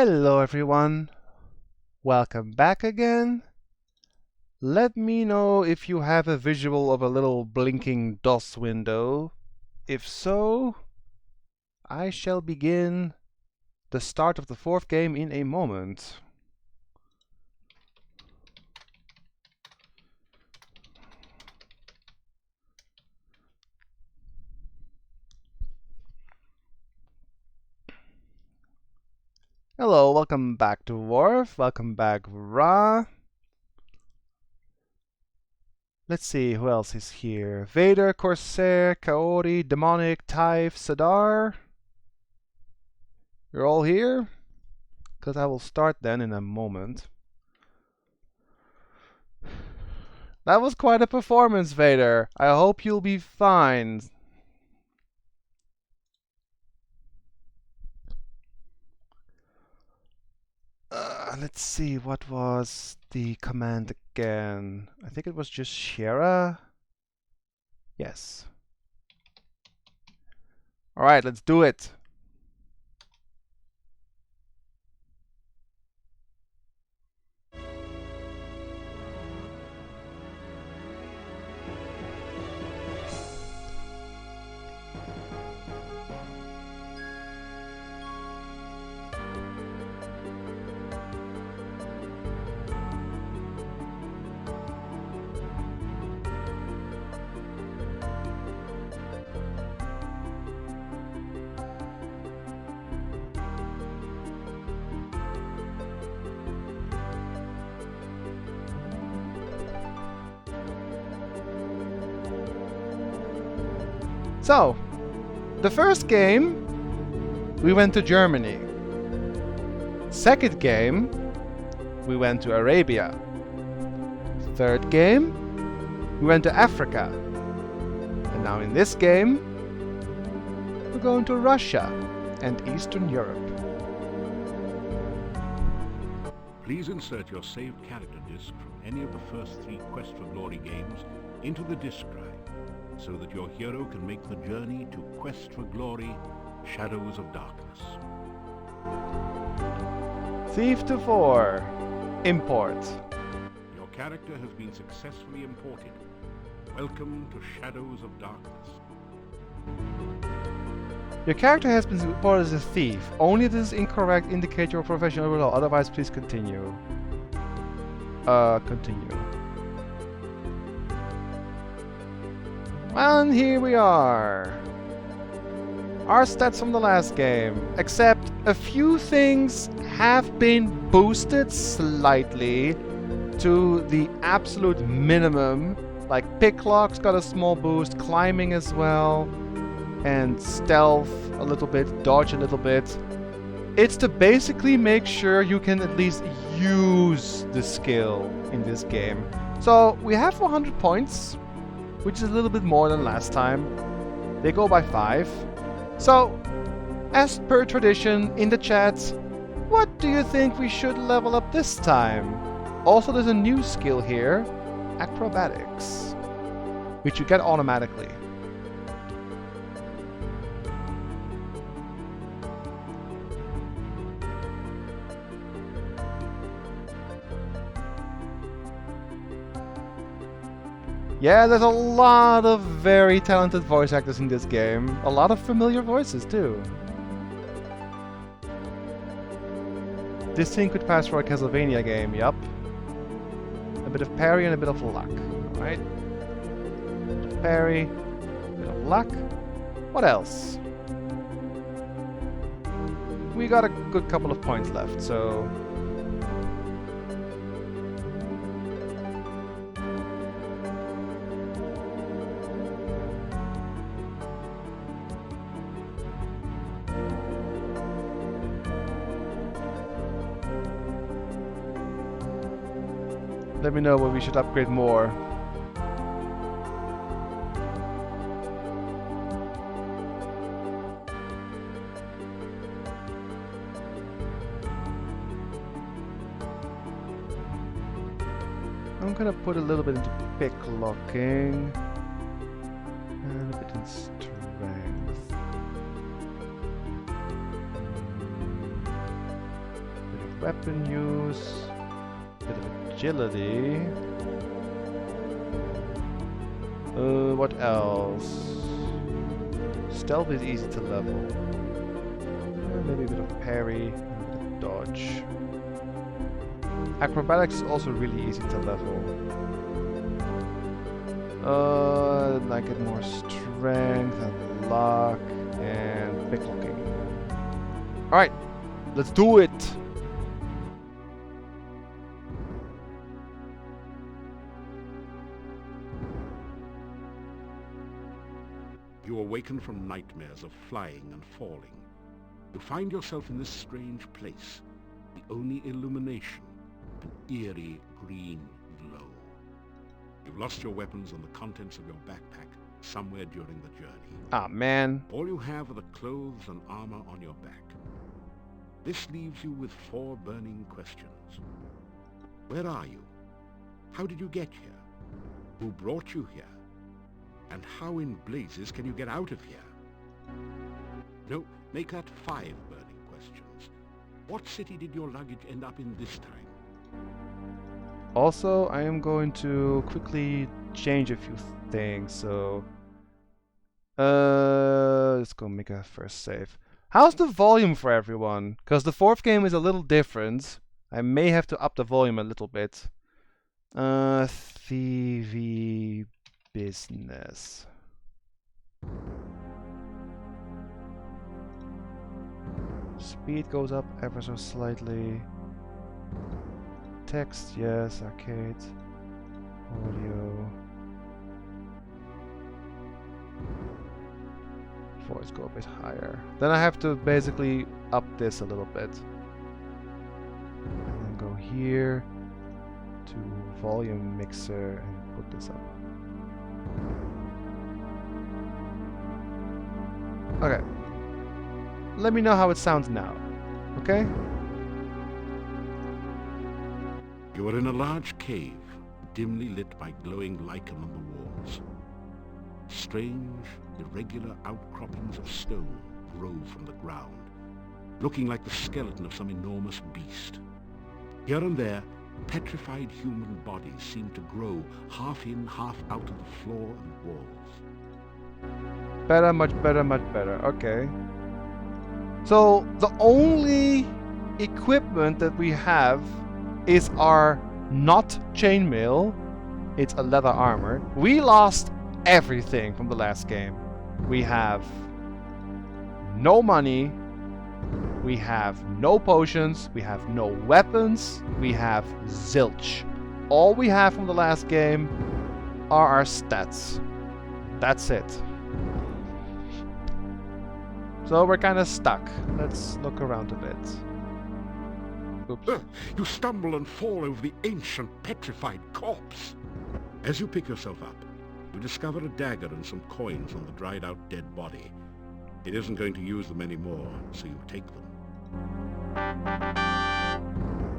Hello everyone, welcome back again. Let me know if you have a visual of a little blinking DOS window. If so, I shall begin the start of the fourth game in a moment. Hello, welcome back to Worf, welcome back Ra. Let's see, who else is here? Vader, Corsair, Kaori, Demonic, Typh, Sadar. You're all here? Because I will start then in a moment. That was quite a performance, Vader. I hope you'll be fine. Let's see, what was the command again? I think it was just Shera. Yes. Alright, let's do it. So, the first game, we went to Germany. Second game, we went to Arabia. Third game, we went to Africa. And now in this game, we're going to Russia and Eastern Europe. Please insert your saved character disc from any of the first 3 Quest for Glory games into the disk drive, so that your hero can make the journey to Quest for Glory, Shadows of Darkness. Thief to 4. Import. Your character has been successfully imported. Welcome to Shadows of Darkness. Your character has been reported as a thief. Only if this is incorrect indicate your profession overall. Otherwise, please continue. Continue. And here we are. Our stats from the last game. Except a few things have been boosted slightly to the absolute minimum. Like Picklock's got a small boost, climbing as well, and stealth a little bit, dodge a little bit. It's to basically make sure you can at least use the skill in this game. So we have 400 points, which is a little bit more than last time. They go by 5. So, as per tradition in the chat, what do you think we should level up this time? Also, there's a new skill here, Acrobatics, which you get automatically. Yeah, there's a lot of very talented voice actors in this game. A lot of familiar voices, too. This thing could pass for a Castlevania game, yup. A bit of parry and a bit of luck. Alright. Parry, a bit of luck. What else? We got a good couple of points left, so... let me know where we should upgrade more. I'm gonna put a little bit into picklocking and a bit in strength. weapon use, bit of agility. What else? Stealth is easy to level. Maybe a bit of parry, a bit of dodge. Acrobatics is also really easy to level. I get more strength and luck and picklocking. Alright, let's do it! You awaken from nightmares of flying and falling. You find yourself in this strange place. The only illumination, an eerie green glow. You've lost your weapons and the contents of your backpack somewhere during the journey. Ah, man. All you have are the clothes and armor on your back. This leaves you with 4 burning questions. Where are you? How did you get here? Who brought you here? And how in blazes can you get out of here? No, make that 5 burning questions. What city did your luggage end up in this time? Also, I am going to quickly change a few things, so... let's go make a first save. How's the volume for everyone? Because the 4th game is a little different. I may have to up the volume a little bit. TV business. Speed goes up ever so slightly. Text, yes. Arcade. Audio. Voice go a bit higher. Then I have to basically up this a little bit. And then go here to volume mixer and put this up. Okay. Let me know how it sounds now. Okay? You are in a large cave, dimly lit by glowing lichen on the walls. Strange, irregular outcroppings of stone grow from the ground, looking like the skeleton of some enormous beast. Here and there, petrified human bodies seem to grow half in, half out of the floor and walls. Better, much better, much better. Okay. So, the only equipment that we have is our not chainmail. It's a leather armor. We lost everything from the last game. We have no money. We have no potions. We have no weapons. We have zilch. All we have from the last game are our stats. That's it. So we're kind of stuck. Let's look around a bit. Oops. You stumble and fall over the ancient petrified corpse. As you pick yourself up, you discover a dagger and some coins on the dried out dead body. It isn't going to use them anymore, so you take them.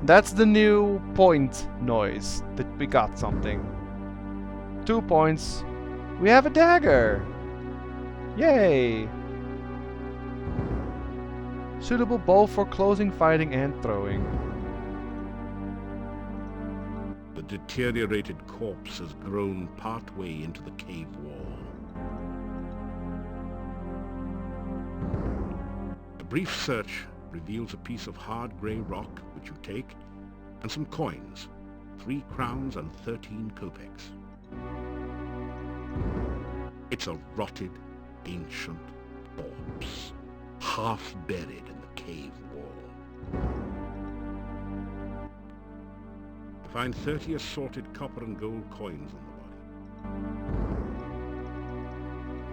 That's the new point noise, that we got something. 2 points. We have a dagger! Yay! Suitable bow for closing, fighting, and throwing. The deteriorated corpse has grown partway into the cave wall. A brief search reveals a piece of hard grey rock, which you take, and some coins, 3 crowns and 13 kopecks. It's a rotted, ancient corpse, half buried in the cave wall. You find 30 assorted copper and gold coins on the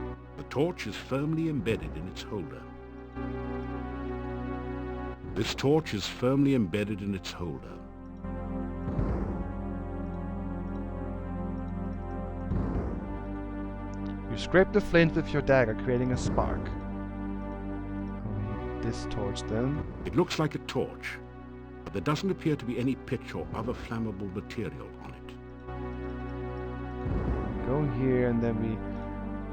body. The torch is firmly embedded in its holder. This torch is firmly embedded in its holder. You scrape the flint with your dagger, creating a spark. This torch then. It looks like a torch, but there doesn't appear to be any pitch or other flammable material on it. Go here and then we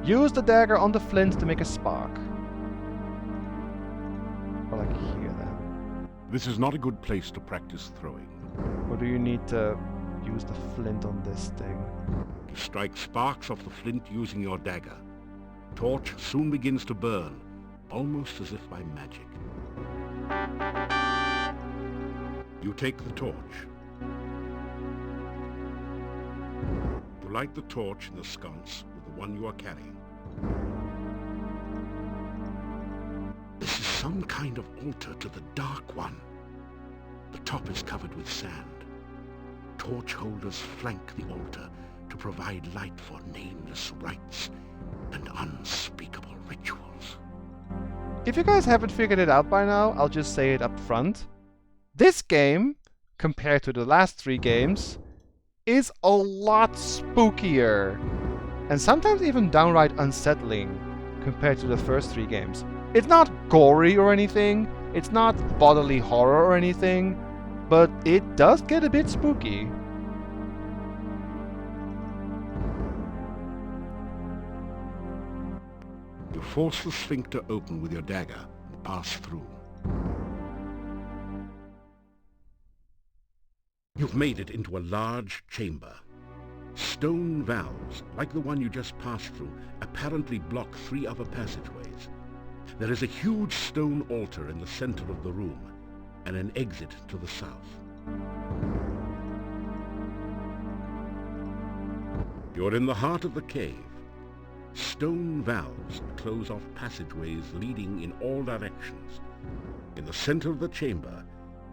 use the dagger on the flint to make a spark. Or like here then. This is not a good place to practice throwing. Or do you need to use the flint on this thing? You strike sparks off the flint using your dagger. Torch soon begins to burn, almost as if by magic. You take the torch. You light the torch in the sconce with the one you are carrying. This is some kind of altar to the Dark One. The top is covered with sand. Torch holders flank the altar to provide light for nameless rites and unspeakable rituals. If you guys haven't figured it out by now, I'll just say it up front. This game, compared to the last 3 games, is a lot spookier. And sometimes even downright unsettling compared to the first 3 games. It's not gory or anything, it's not bodily horror or anything, but it does get a bit spooky. You force the sphincter open with your dagger and pass through. You've made it into a large chamber. Stone valves, like the one you just passed through, apparently block 3 other passageways. There is a huge stone altar in the center of the room, and an exit to the south. You're in the heart of the cave. Stone valves close off passageways leading in all directions. In the center of the chamber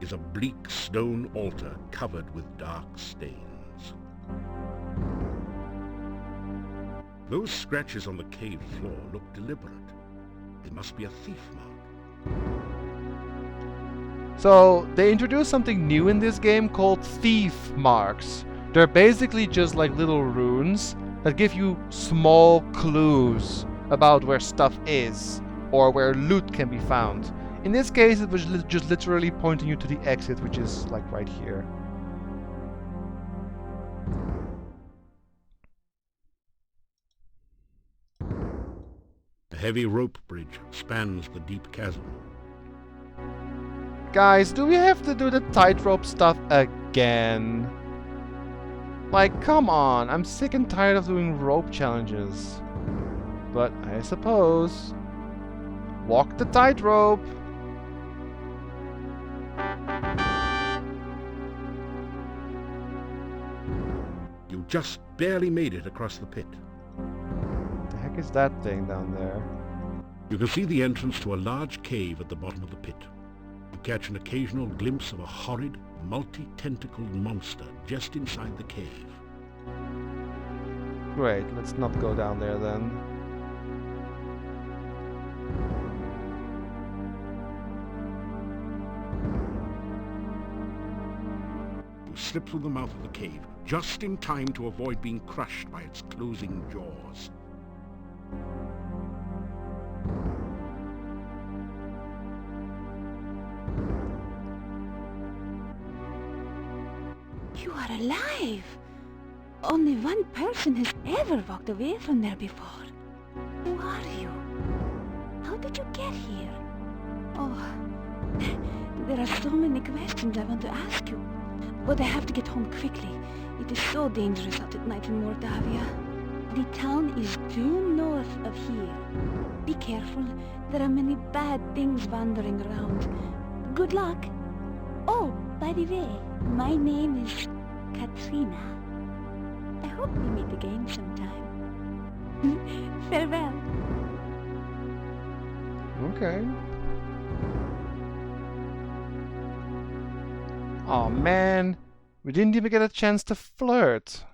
is a bleak stone altar covered with dark stains. Those scratches on the cave floor look deliberate. They must be a thief mark. So, they introduced something new in this game called thief marks. They're basically just like little runes that give you small clues about where stuff is or where loot can be found. In this case, it was just literally pointing you to the exit, which is like right here. A heavy rope bridge spans the deep chasm. Guys, do we have to do the tightrope stuff again? Like, come on, I'm sick and tired of doing rope challenges. But I suppose... walk the tightrope! You just barely made it across the pit. What the heck is that thing down there? You can see the entrance to a large cave at the bottom of the pit. You catch an occasional glimpse of a horrid, multi-tentacled monster just inside the cave. Great, let's not go down there then. You slip through the mouth of the cave, just in time to avoid being crushed by its closing jaws. You are alive! Only one person has ever walked away from there before. Who are you? How did you get here? Oh, there are so many questions I want to ask you. But I have to get home quickly. It is so dangerous out at night in Mordavia. The town is due north of here. Be careful. There are many bad things wandering around. Good luck. Oh, by the way, my name is Katrina. I hope we meet again sometime. Farewell. Okay. Oh man, we didn't even get a chance to flirt.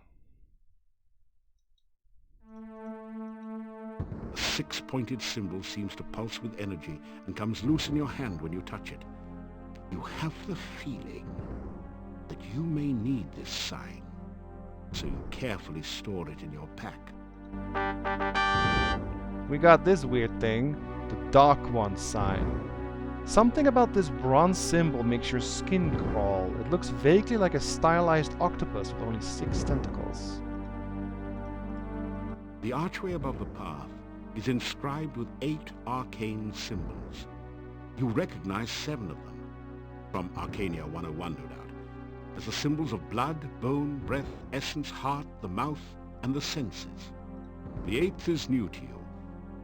A 6-pointed symbol seems to pulse with energy and comes loose in your hand when you touch it. You have the feeling that you may need this sign, so you carefully store it in your pack. We got this weird thing, the Dark One sign. Something about this bronze symbol makes your skin crawl. It looks vaguely like a stylized octopus with only 6 tentacles. The archway above the path is inscribed with 8 arcane symbols. You recognize 7 of them. from Arcania 101, no doubt, as the symbols of blood, bone, breath, essence, heart, the mouth, and the senses. The 8th is new to you.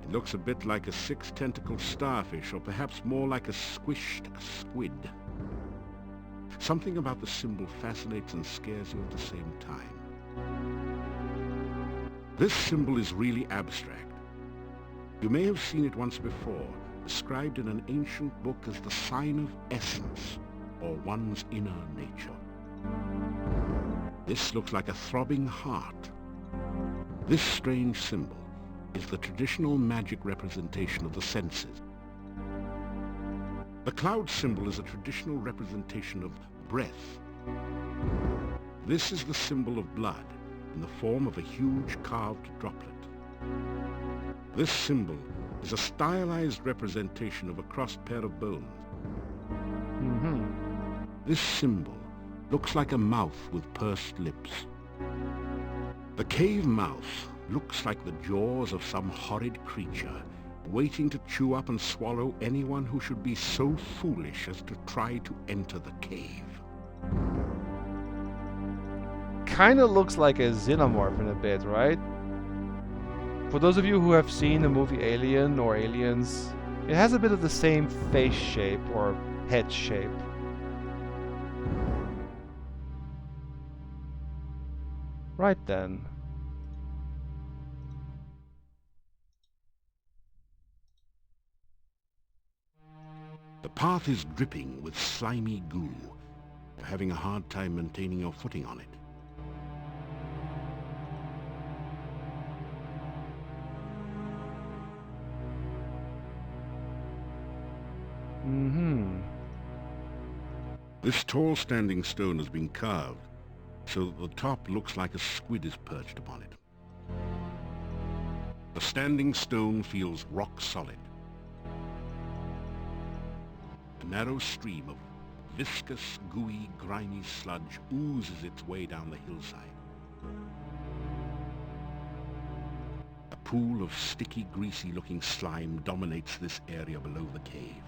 It looks a bit like a 6-tentacled starfish, or perhaps more like a squished squid. Something about the symbol fascinates and scares you at the same time. This symbol is really abstract. You may have seen it once before, described in an ancient book as the sign of essence, or one's inner nature. This looks like a throbbing heart. This strange symbol is the traditional magic representation of the senses. The cloud symbol is a traditional representation of breath. This is the symbol of blood in the form of a huge carved droplet. This symbol is a stylized representation of a crossed pair of bones. This symbol looks like a mouth with pursed lips. The cave mouth looks like the jaws of some horrid creature, waiting to chew up and swallow anyone who should be so foolish as to try to enter the cave. Kinda looks like a xenomorph in a bit, right? For those of you who have seen the movie Alien or Aliens, it has a bit of the same face shape or head shape. Right then. The path is dripping with slimy goo. You're having a hard time maintaining your footing on it. This tall standing stone has been carved so that the top looks like a squid is perched upon it. The standing stone feels rock solid. A narrow stream of viscous, gooey, grimy sludge oozes its way down the hillside. A pool of sticky, greasy-looking slime dominates this area below the cave.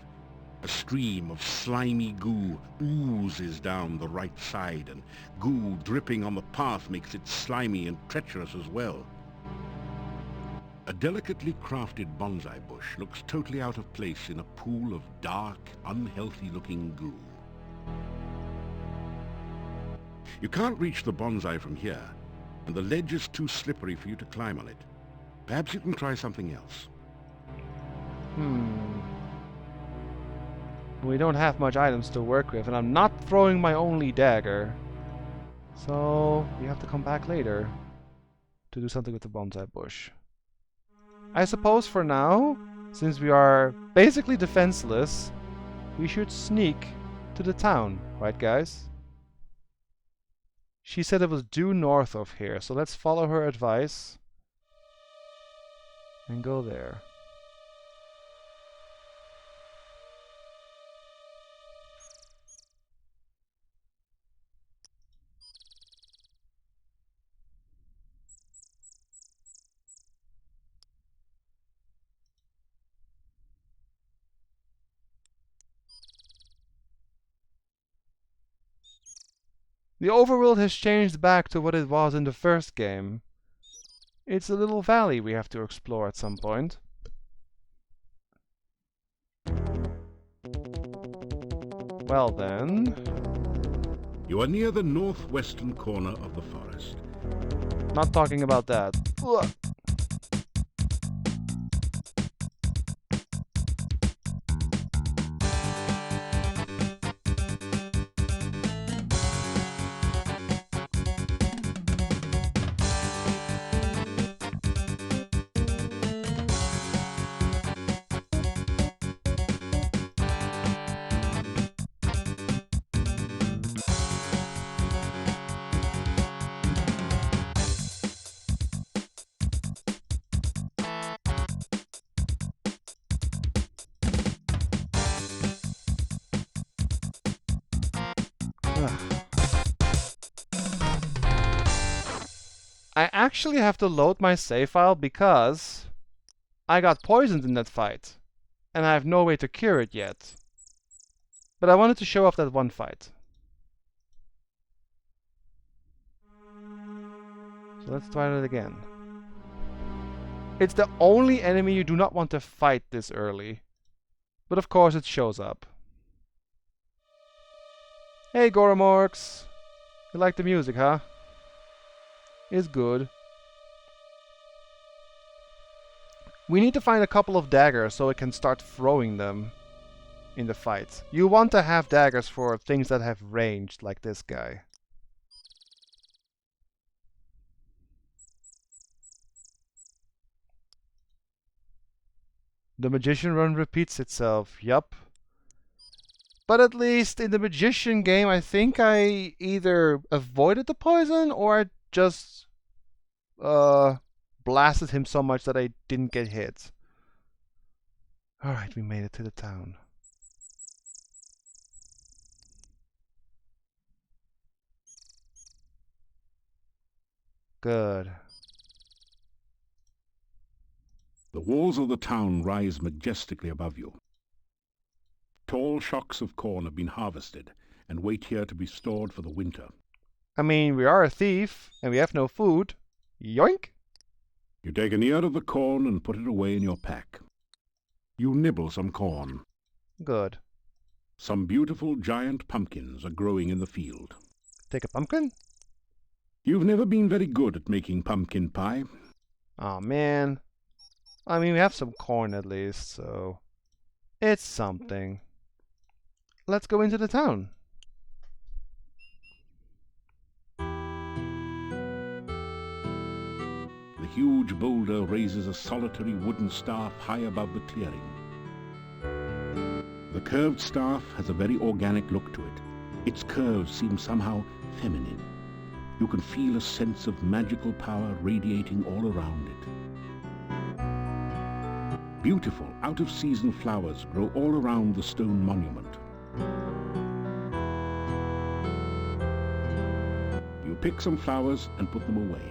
A stream of slimy goo oozes down the right side, and goo dripping on the path makes it slimy and treacherous as well. A delicately crafted bonsai bush looks totally out of place in a pool of dark, unhealthy-looking goo. You can't reach the bonsai from here, and the ledge is too slippery for you to climb on it. Perhaps you can try something else. We don't have much items to work with, and I'm not throwing my only dagger. So we have to come back later to do something with the bonsai bush. I suppose for now, since we are basically defenseless, we should sneak to the town, right guys? She said it was due north of here, so let's follow her advice and go there. The overworld has changed back to what it was in the first game. It's a little valley we have to explore at some point. Well then... You are near the northwestern corner of the forest. Not talking about that. Ugh. I actually have to load my save file because I got poisoned in that fight, and I have no way to cure it yet. But I wanted to show off that one fight. So let's try that again. It's the only enemy you do not want to fight this early. But of course it shows up. Hey Goromorks! You like the music, huh? It's good. We need to find a couple of daggers so we can start throwing them in the fight. You want to have daggers for things that have range, like this guy. The magician run repeats itself, yup. But at least in the magician game, I think I either avoided the poison or I just blasted him so much that I didn't get hit. Alright, we made it to the town. Good. The walls of the town rise majestically above you. Tall shocks of corn have been harvested and wait here to be stored for the winter. I mean, we are a thief and we have no food. Yoink! You take an ear of the corn and put it away in your pack. You nibble some corn. Good. Some beautiful giant pumpkins are growing in the field. Take a pumpkin? You've never been very good at making pumpkin pie. Aw, man. I mean, we have some corn at least, so it's something. Let's go into the town. The huge boulder raises a solitary wooden staff high above the clearing. The curved staff has a very organic look to it. Its curves seem somehow feminine. You can feel a sense of magical power radiating all around it. Beautiful, out-of-season flowers grow all around the stone monument. You pick some flowers and put them away.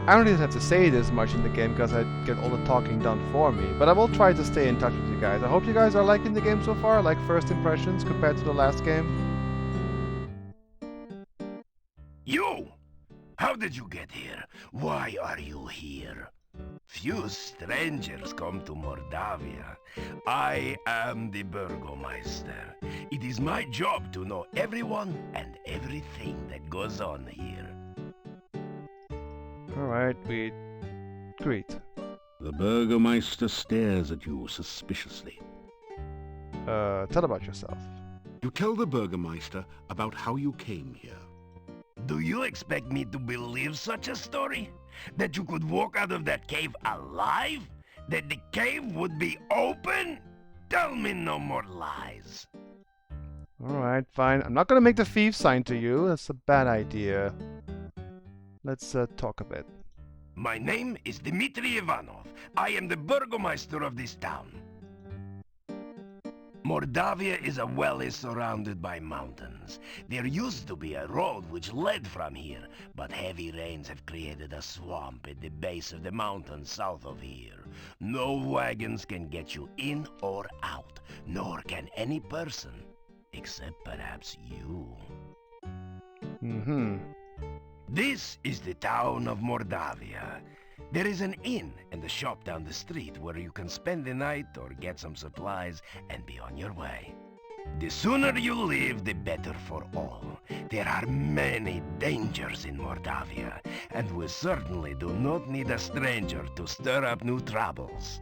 I don't even have to say this much in the game because I get all the talking done for me, but I will try to stay in touch with you guys. I hope you guys are liking the game so far, like first impressions compared to the last game. You! How did you get here? Why are you here? Few strangers come to Mordavia. I am the Burgomeister. It is my job to know everyone and everything that goes on here. Alright, we greet. The Burgomeister stares at you suspiciously. Tell about yourself. You tell the Burgomeister about how you came here. Do you expect me to believe such a story? That you could walk out of that cave alive? That the cave would be open? Tell me no more lies. Alright, fine. I'm not gonna make the thief sign to you. That's a bad idea. Let's talk a bit. My name is Dmitri Ivanov. I am the Burgomeister of this town. Mordavia is a valley surrounded by mountains. There used to be a road which led from here, but heavy rains have created a swamp at the base of the mountain south of here. No wagons can get you in or out, nor can any person, except perhaps you. This is the town of Mordavia. There is an inn and a shop down the street where you can spend the night or get some supplies and be on your way. The sooner you leave, the better for all. There are many dangers in Mordavia, and we certainly do not need a stranger to stir up new troubles.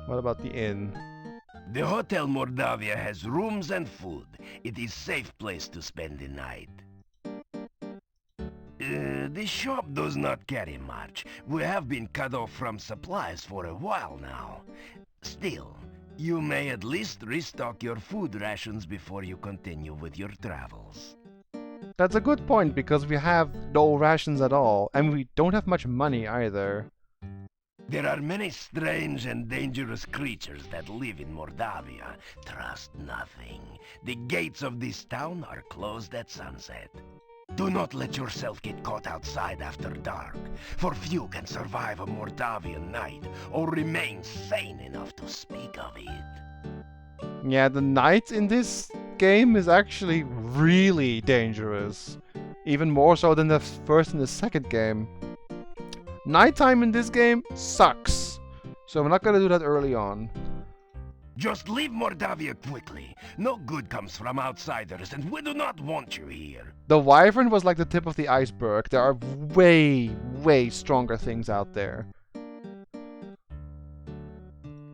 What about the inn? The Hotel Mordavia has rooms and food. It is a safe place to spend the night. The shop does not carry much. We have been cut off from supplies for a while now. Still, you may at least restock your food rations before you continue with your travels. That's a good point, because we have no rations at all, and we don't have much money either. There are many strange and dangerous creatures that live in Mordavia. Trust nothing. The gates of this town are closed at sunset. Do not let yourself get caught outside after dark, for few can survive a Mordavian night or remain sane enough to speak of it. Yeah, the night in this game is actually really dangerous. Even more so than the first and the second game. Nighttime in this game sucks. So we're not gonna do that early on. Just leave Mordavia quickly. No good comes from outsiders, and we do not want you here. The Wyvern was like the tip of the iceberg. There are way, way stronger things out there.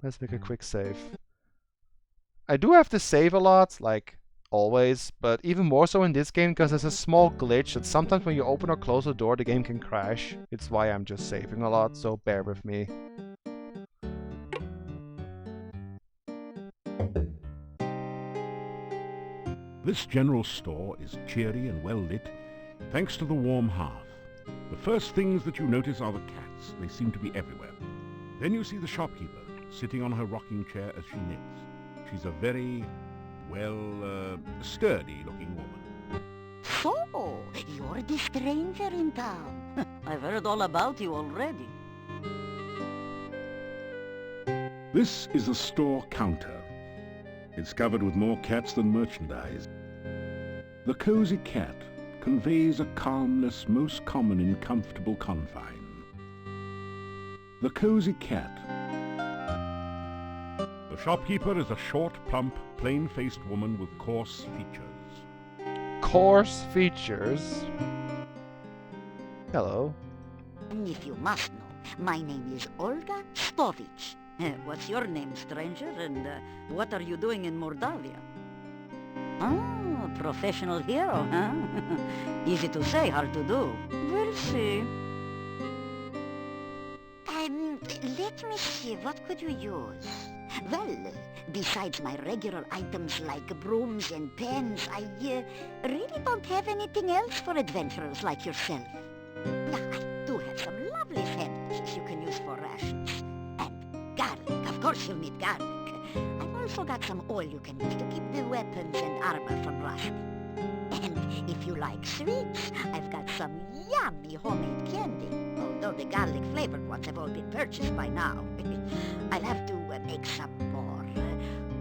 Let's make a quick save. I do have to save a lot, like always, but even more so in this game because there's a small glitch that sometimes when you open or close a door the game can crash. It's why I'm just saving a lot, so bear with me. This general store is cheery and well lit, thanks to the warm hearth. The first things that you notice are the cats. They seem to be everywhere. Then you see the shopkeeper, sitting on her rocking chair as she knits. She's a very, well, sturdy-looking woman. So, you're the stranger in town. I've heard all about you already. This is the store counter. It's covered with more cats than merchandise. The cozy cat conveys a calmness most common in comfortable confine. The cozy cat. The shopkeeper is a short, plump, plain-faced woman with coarse features. Coarse features? Hello. If you must know, my name is Olga Stovich. What's your name, stranger? And what are you doing in Mordavia? Oh, professional hero, huh? Easy to say, hard to do. We'll see. Let me see, what could you use? Well, besides my regular items like brooms and pens, I really don't have anything else for adventurers like yourself. I do have some lovely sandwiches you can use for rations. And garlic, of course you'll need garlic. I've also got some oil you can use to keep the weapons and armor from rusting. And if you like sweets, I've got some yummy homemade candy. Although the garlic-flavored ones have all been purchased by now. I'll have to make some more.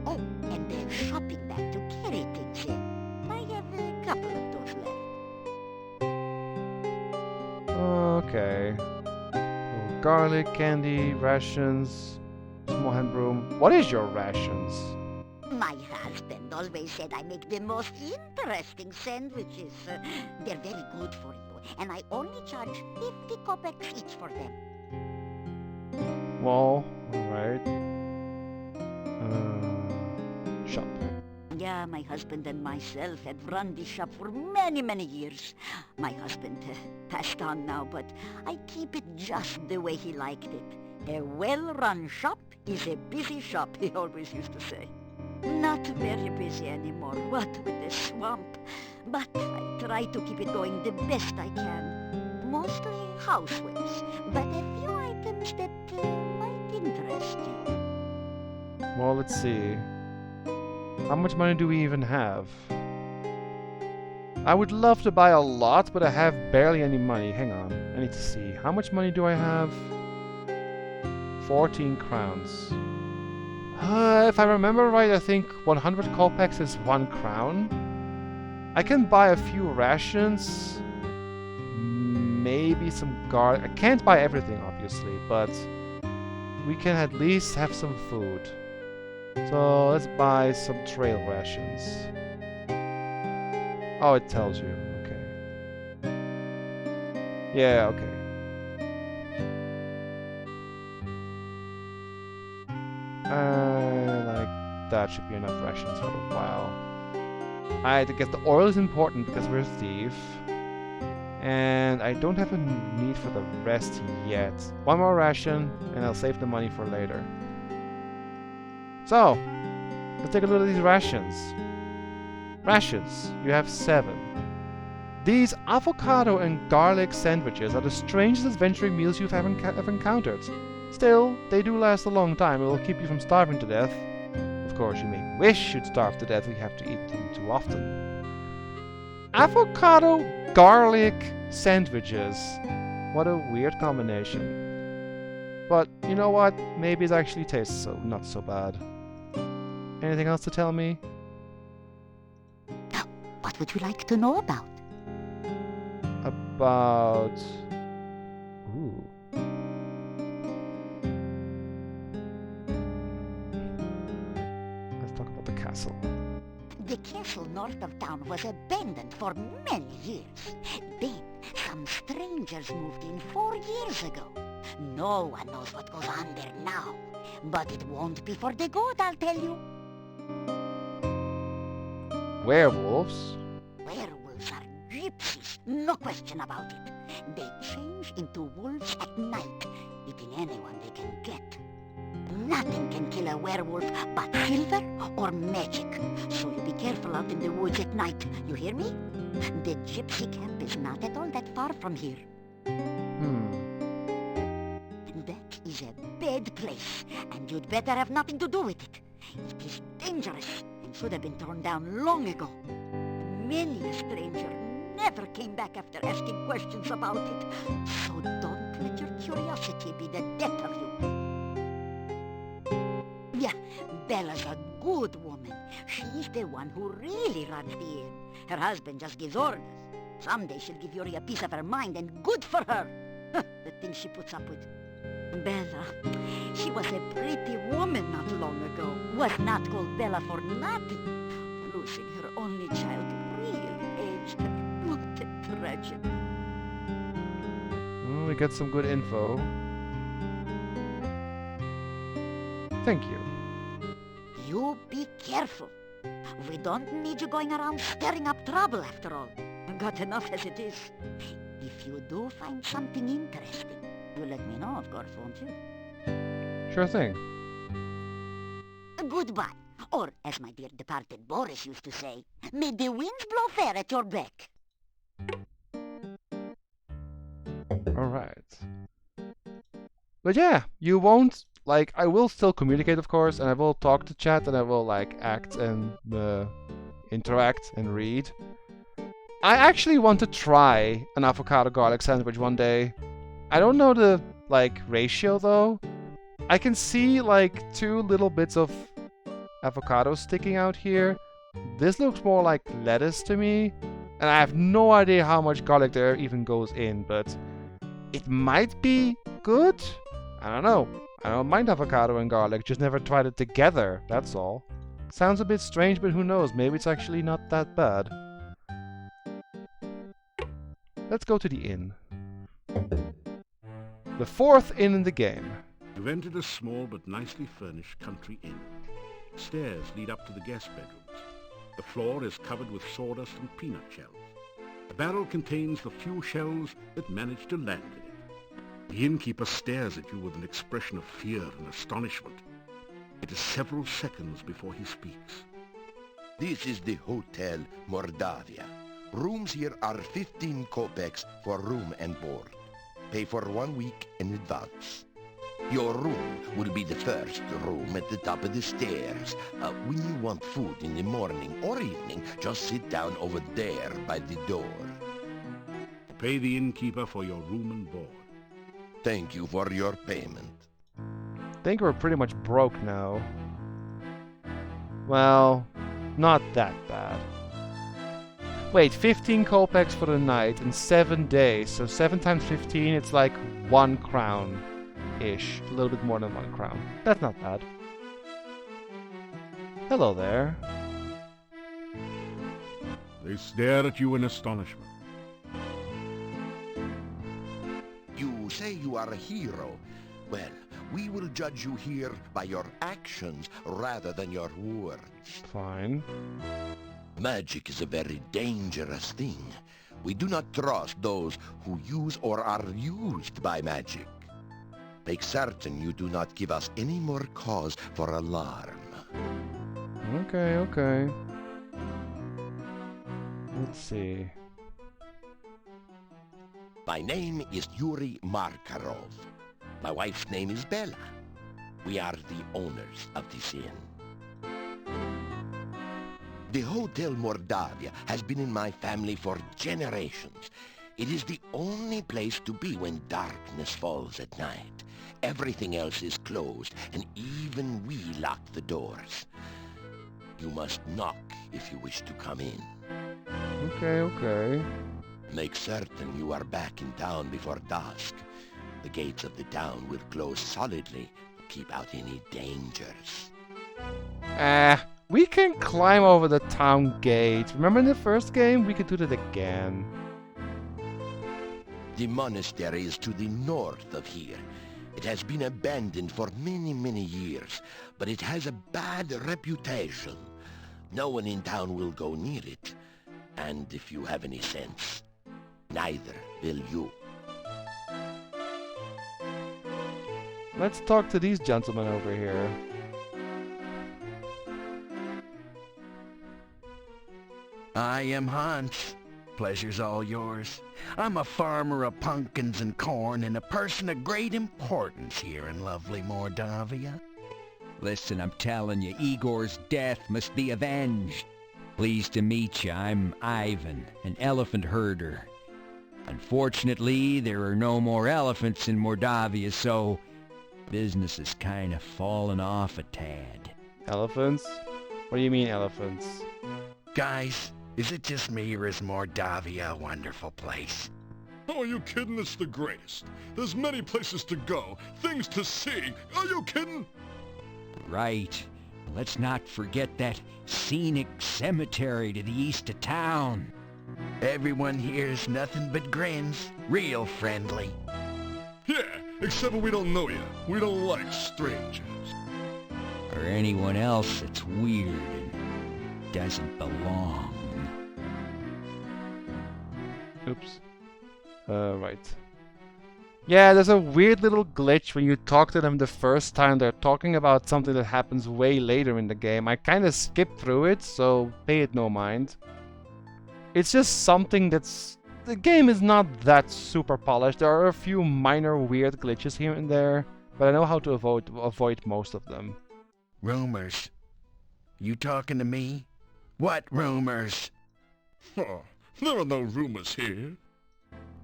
Oh, and a shopping bag to carry things in. I have a couple of those left. Okay. So garlic, candy, rations, small hand broom. What is your rations? My husband always said I make the most interesting sandwiches. They're very good for you, and I only charge 50 kopecks each for them. Well, alright. Shop. Yeah, my husband and myself had run this shop for many, many years. My husband passed on now, but I keep it just the way he liked it. A well-run shop is a busy shop, he always used to say. Not very busy anymore, what with the swamp. But I try to keep it going the best I can. Mostly housewares, but a few items that might interest you. Well, let's see. How much money do we even have? I would love to buy a lot, but I have barely any money. Hang on, I need to see. How much money do I have? 14 crowns. If I remember right, I think 100 kopecks is 1 crown. I can buy a few rations. Maybe some garlic. I can't buy everything, obviously, but we can at least have some food. So let's buy some trail rations. Oh, it tells you. Okay. Yeah, okay. Like, that should be enough rations for a while. I guess the oil is important because we're a thief. And I don't have a need for the rest yet. One more ration, and I'll save the money for later. So, let's take a look at these rations. Rations, you have 7. These avocado and garlic sandwiches are the strangest adventuring meals you've ever encountered. Still, they do last a long time and will keep you from starving to death. Of course, you may wish you'd starve to death if you have to eat them too often. Avocado garlic sandwiches. What a weird combination. But you know what? Maybe it actually tastes not so bad. Anything else to tell me? What would you like to know about? About... Ooh. Let's talk about the castle. The castle north of town was abandoned for many years. Then, some strangers moved in 4 years ago. No one knows what goes on there now. But it won't be for the good, I'll tell you. Werewolves? Werewolves are gypsies, no question about it. They change into wolves at night, eating anyone they can get. Nothing can kill a werewolf but silver or magic. So you be careful out in the woods at night, you hear me? The gypsy camp is not at all that far from here. That is a bad place, and you'd better have nothing to do with it. It is dangerous and should have been torn down long ago. Many a stranger never came back after asking questions about it. So don't let your curiosity be the death of you. Yeah, Bella's a good woman. She's the one who really runs the inn. Her husband just gives orders. Someday she'll give Yuri a piece of her mind, and good for her. The things she puts up with. Bella, she was a pretty woman not long ago. Was not called Bella for nothing. Losing her only child really aged her. What a tragedy. Well, we got some good info. Thank you. You be careful. We don't need you going around stirring up trouble after all. Got enough as it is. If you do find something interesting, you let me know, of course, won't you? Sure thing. Goodbye. Or, as my dear departed Boris used to say, may the winds blow fair at your back. Alright. But yeah, you won't, like, I will still communicate, of course, and I will talk to chat, and I will, like, act and interact and read. I actually want to try an avocado garlic sandwich one day. I don't know the, like, ratio, though. I can see, like, 2 little bits of avocado sticking out here. This looks more like lettuce to me. And I have no idea how much garlic there even goes in, but it might be good? I don't know. I don't mind avocado and garlic, just never tried it together, that's all. Sounds a bit strange, but who knows, maybe it's actually not that bad. Let's go to the inn. The 4th inn in the game. You've entered a small but nicely furnished country inn. Stairs lead up to the guest bedrooms. The floor is covered with sawdust and peanut shells. The barrel contains the few shells that manage to land in it. The innkeeper stares at you with an expression of fear and astonishment. It is several seconds before he speaks. This is the Hotel Mordavia. Rooms here are 15 kopecks for room and board. Pay for 1 week in advance. Your room will be the first room at the top of the stairs. When you want food in the morning or evening, just sit down over there by the door. Pay the innkeeper for your room and board. Thank you for your payment. I think we're pretty much broke now. Well, not that bad. Wait, 15 kopecks for the night and 7 days. So 7 times 15, it's like 1 crown-ish. A little bit more than 1 crown. That's not bad. Hello there. They stare at you in astonishment. You say you are a hero. Well, we will judge you here by your actions rather than your words. Fine. Magic is a very dangerous thing. We do not trust those who use or are used by magic. Make certain you do not give us any more cause for alarm. Okay, okay. Let's see. My name is Yuri Markarov. My wife's name is Bella. We are the owners of this inn. The Hotel Mordavia has been in my family for generations. It is the only place to be when darkness falls at night. Everything else is closed, and even we lock the doors. You must knock if you wish to come in. Okay. Make certain you are back in town before dusk. The gates of the town will close solidly to keep out any dangers. We can climb over the town gate. Remember in the first game? We could do that again. The monastery is to the north of here. It has been abandoned for many, many years, but it has a bad reputation. No one in town will go near it. And if you have any sense, neither will you. Let's talk to these gentlemen over here. I am Hans. Pleasure's all yours. I'm a farmer of pumpkins and corn and a person of great importance here in lovely Mordavia. Listen, I'm telling you, Igor's death must be avenged. Pleased to meet you. I'm Ivan, an elephant herder. Unfortunately, there are no more elephants in Mordavia, so business has kind of fallen off a tad. Elephants? What do you mean elephants? Guys, is it just me or is Mordavia a wonderful place? Oh, are you kidding? It's the greatest. There's many places to go, things to see. Are you kidding? Right. Let's not forget that scenic cemetery to the east of town. Everyone here's nothing but grins. Real friendly. Yeah, except when we don't know you. We don't like strangers. Or anyone else that's weird and doesn't belong. Oops. Right. Yeah, there's a weird little glitch when you talk to them the first time. They're talking about something that happens way later in the game. I kind of skipped through it, so pay it no mind. It's just something that's... The game is not that super polished. There are a few minor weird glitches here and there, but I know how to avoid most of them. Rumors. You talking to me? What rumors? Oh, there are no rumors here.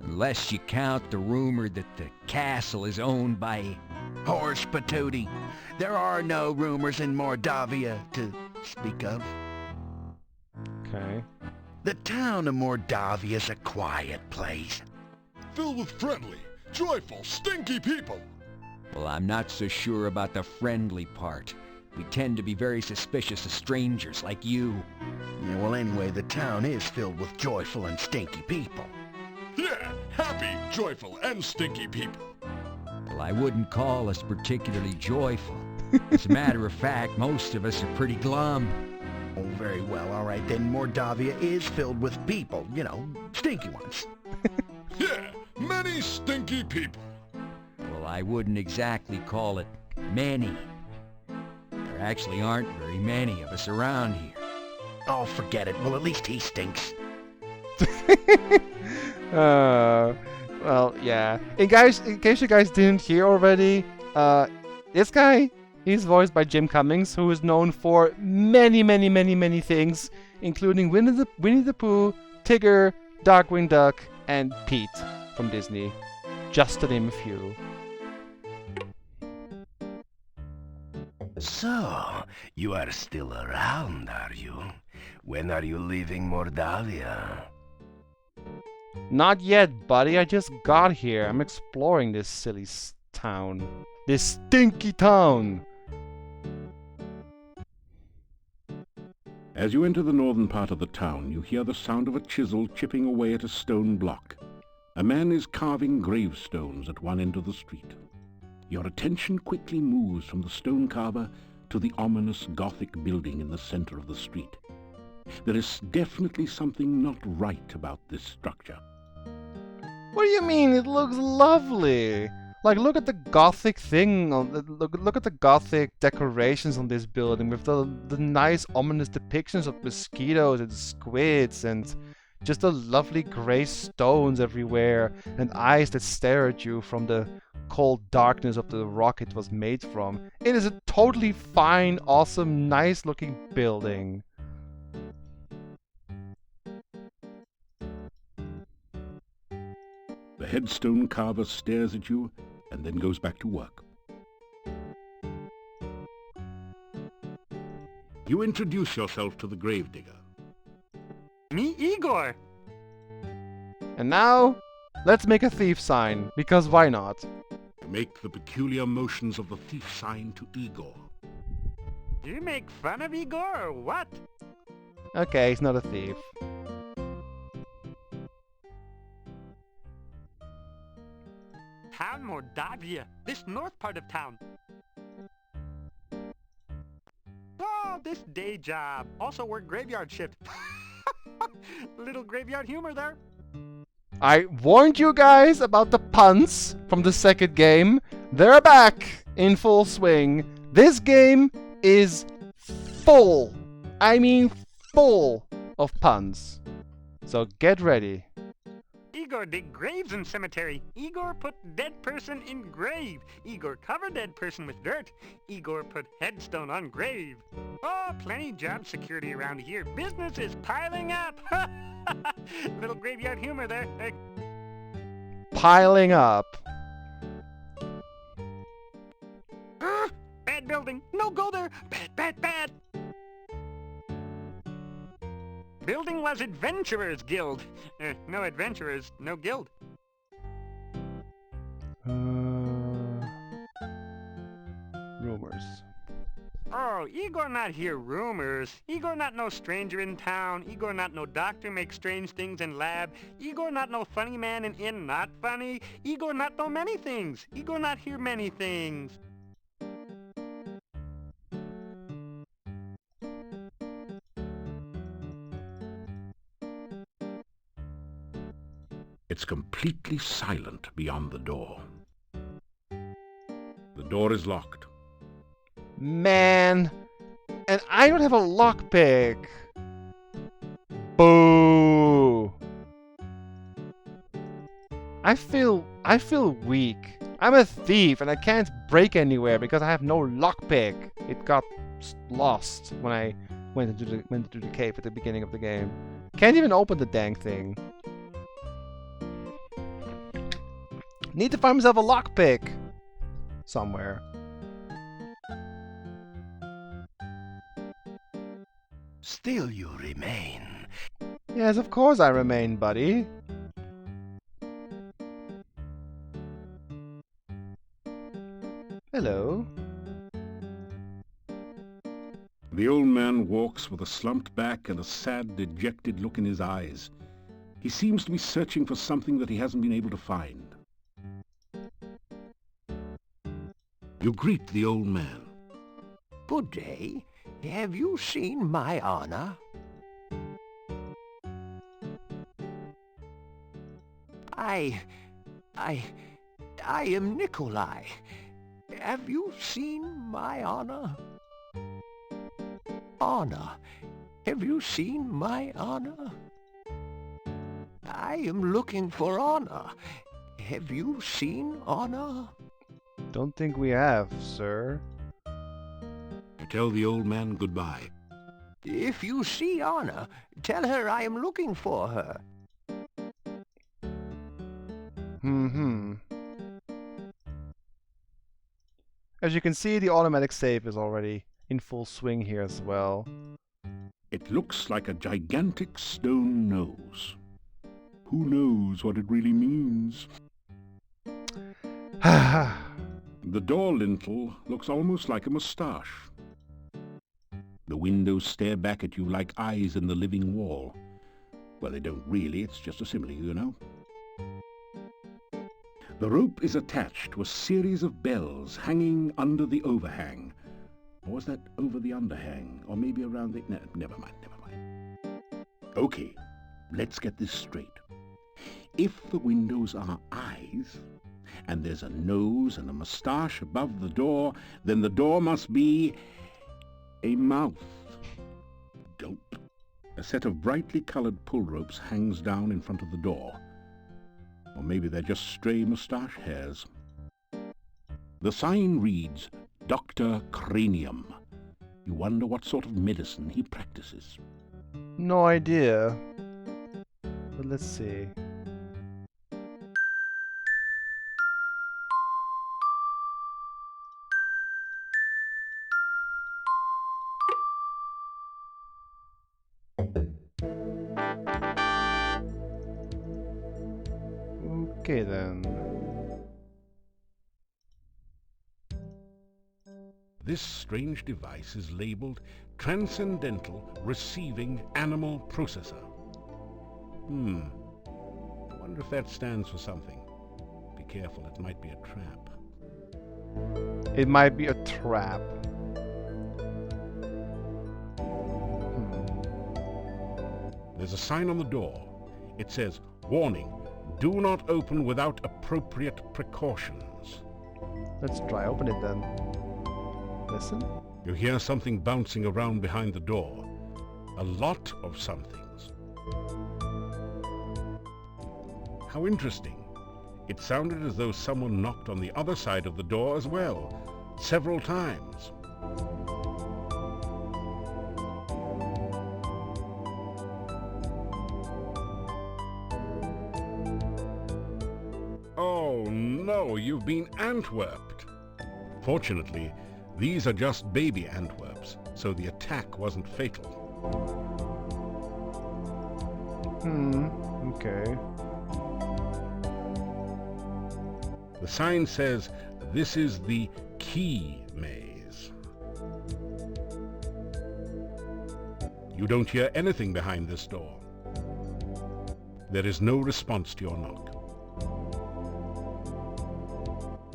Unless you count the rumor that the castle is owned by... Horse patootie. There are no rumors in Mordavia to speak of. Okay. The town of Mordavia is a quiet place. Filled with friendly, joyful, stinky people. Well, I'm not so sure about the friendly part. We tend to be very suspicious of strangers like you. Yeah, well, anyway, the town is filled with joyful and stinky people. Yeah, happy, joyful, and stinky people. Well, I wouldn't call us particularly joyful. As a matter of fact, most of us are pretty glum. Oh, very well, all right, then Mordavia is filled with people, you know, stinky ones. Yeah, many stinky people. Well, I wouldn't exactly call it many. There actually aren't very many of us around here. Oh, forget it. Well, at least he stinks. Well, yeah. In case you guys didn't hear already, this guy, he's voiced by Jim Cummings, who is known for many things, including Winnie the Pooh, Tigger, Darkwing Duck, and Pete from Disney, just to name a few. So, you are still around, are you? When are you leaving Mordavia? Not yet, buddy. I just got here. I'm exploring this silly town. This stinky town! As you enter the northern part of the town, you hear the sound of a chisel chipping away at a stone block. A man is carving gravestones at one end of the street. Your attention quickly moves from the stone carver to the ominous Gothic building in the center of the street. There is definitely something not right about this structure. What do you mean? It looks lovely! Like, look at the Gothic thing, look at the Gothic decorations on this building with the nice ominous depictions of mosquitoes and squids and just the lovely grey stones everywhere and eyes that stare at you from the cold darkness of the rock it was made from. It is a totally fine, awesome, nice looking building. The headstone carver stares at you and then goes back to work. You introduce yourself to the gravedigger. Me, Igor. And now, let's make a thief sign, because why not? Make the peculiar motions of the thief sign to Igor. You make fun of Igor or what? Okay, he's not a thief. Town Mordavia, this north part of town. Oh, this day job. Also work graveyard shift. Little graveyard humor there. I warned you guys about the puns from the second game. They're back in full swing. This game is full. I mean full of puns. So get ready. Igor dig graves in cemetery. Igor put dead person in grave. Igor cover dead person with dirt. Igor put headstone on grave. Oh, plenty job security around here. Business is piling up. Little graveyard humor there. Piling up. Bad building. No go there. Bad, bad, bad. Building was Adventurers Guild. No adventurers, no guild. Rumors. Oh, Igor not hear rumors. Igor not no stranger in town. Igor not no doctor make strange things in lab. Igor not no funny man in inn not funny. Igor not know many things. Igor not hear many things. It's completely silent beyond the door. The door is locked. Man. And I don't have a lockpick. Boo. I feel weak. I'm a thief and I can't break anywhere because I have no lockpick. It got lost when I went into the cave at the beginning of the game. Can't even open the dang thing. Need to find myself a lockpick somewhere. Still you remain. Yes, of course I remain, buddy. Hello. The old man walks with a slumped back and a sad, dejected look in his eyes. He seems to be searching for something that he hasn't been able to find. You greet the old man. Good day. Have you seen my Anna? I am Nikolai. Have you seen my Anna? Anna, have you seen my Anna? I am looking for Anna. Have you seen Anna? Don't think we have, sir. You tell the old man goodbye. If you see Anna, tell her I am looking for her. As you can see, the automatic save is already in full swing here as well. It looks like a gigantic stone nose. Who knows what it really means? The door lintel looks almost like a moustache. The windows stare back at you like eyes in the living wall. Well, they don't really, it's just a simile, you know. The rope is attached to a series of bells hanging under the overhang. Or was that over the underhang? Or maybe around the... No, never mind. Okay, let's get this straight. If the windows are eyes, and there's a nose and a moustache above the door, then the door must be a mouth. Gulp. A set of brightly colored pull ropes hangs down in front of the door. Or maybe they're just stray moustache hairs. The sign reads, Dr. Cranium. You wonder what sort of medicine he practices. No idea. But let's see. Okay then. This strange device is labeled Transcendental Receiving Animal Processor. I wonder if that stands for something. Be careful, it might be a trap. It might be a trap. There's a sign on the door. It says, "Warning, do not open without appropriate precautions." Let's try open it then. Listen. You hear something bouncing around behind the door. A lot of somethings. How interesting. It sounded as though someone knocked on the other side of the door as well, several times. Oh no, you've been Antwerped. Fortunately, these are just baby Antwerps, so the attack wasn't fatal. Okay. The sign says, "This is the key maze." You don't hear anything behind this door. There is no response to your knock.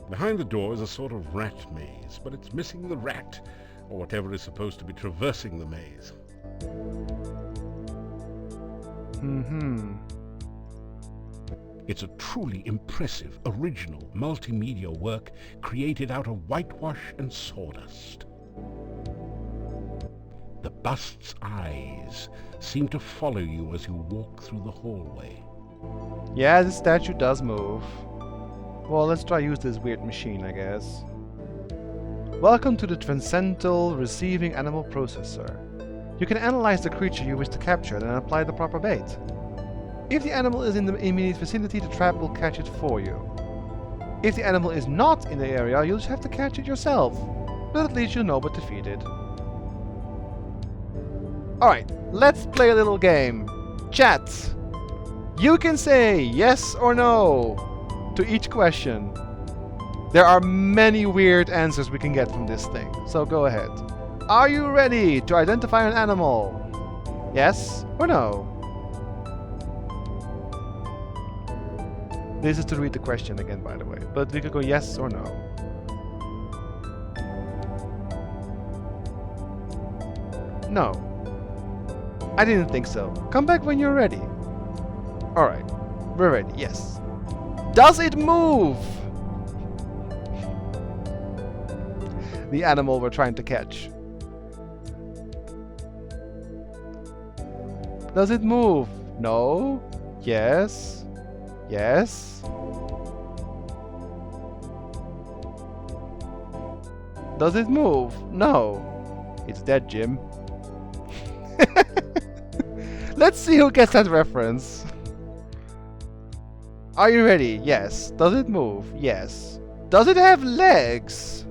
Behind the door is a sort of rat maze, but it's missing the rat, or whatever is supposed to be traversing the maze. It's a truly impressive, original, multimedia work created out of whitewash and sawdust. The bust's eyes seem to follow you as you walk through the hallway. Yeah, this statue does move. Well, let's try use this weird machine, I guess. Welcome to the Transcendental Receiving Animal Processor. You can analyze the creature you wish to capture and apply the proper bait. If the animal is in the immediate vicinity, the trap will catch it for you. If the animal is not in the area, you'll just have to catch it yourself. But at least you'll know what to feed it. Alright, let's play a little game. Chat! You can say yes or no to each question. There are many weird answers we can get from this thing, so go ahead. Are you ready to identify an animal? Yes or no? This is to read the question again, by the way, but we could go yes or no. No. I didn't think so. Come back when you're ready. Alright, we're ready, yes. Does it move? The animal we're trying to catch. Does it move? No. Yes. Yes. Does it move? No. It's dead, Jim. Let's see who gets that reference. Are you ready? Yes. Does it move? Yes. Does it have legs?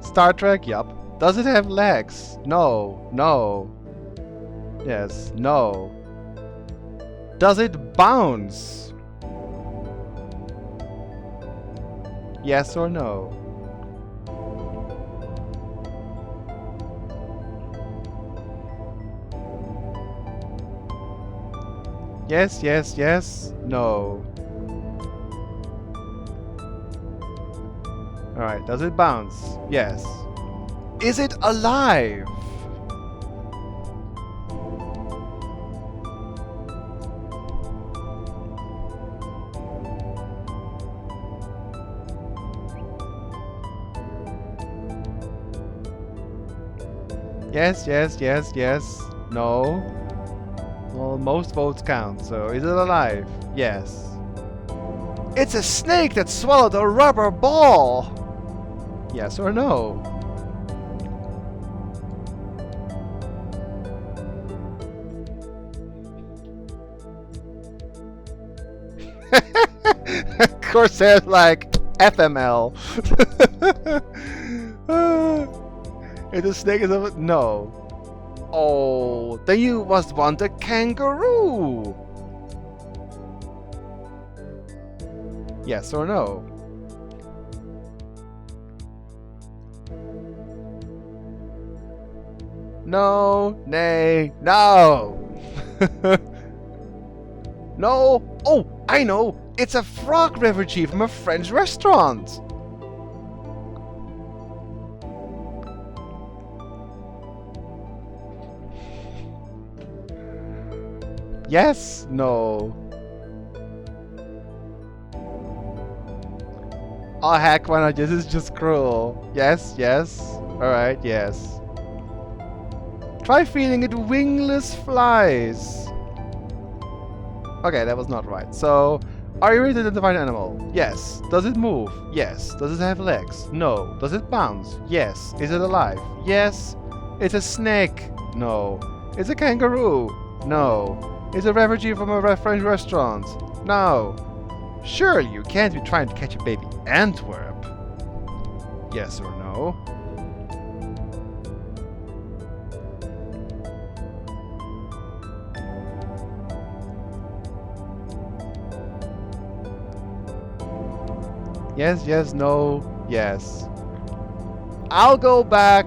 Star Trek? Yup. Does it have legs? No. No. Yes. No. Does it bounce? Yes or no? Yes, yes, yes. No. Alright, does it bounce? Yes. Is it alive? Yes, yes, yes, yes. No. Well, most votes count, so is it alive? Yes. It's a snake that swallowed a rubber ball! Yes or no? Corsair's like FML. If the snake is over, no. Oh, then you must want a kangaroo. Yes or no? No, nay, no. No. Oh, I know. It's a frog refugee from a French restaurant. Yes, no. Oh heck, why not? This is just cruel. Yes, yes. Alright, yes. Try feeding it wingless flies. Okay, that was not right. So, are you ready to identify an animal? Yes. Does it move? Yes. Does it have legs? No. Does it bounce? Yes. Is it alive? Yes. It's a snake? No. It's a kangaroo? No. It's a refugee from a French restaurant? No. Surely you can't be trying to catch a baby Antwerp. Yes or no? Yes, yes, no, yes. I'll go back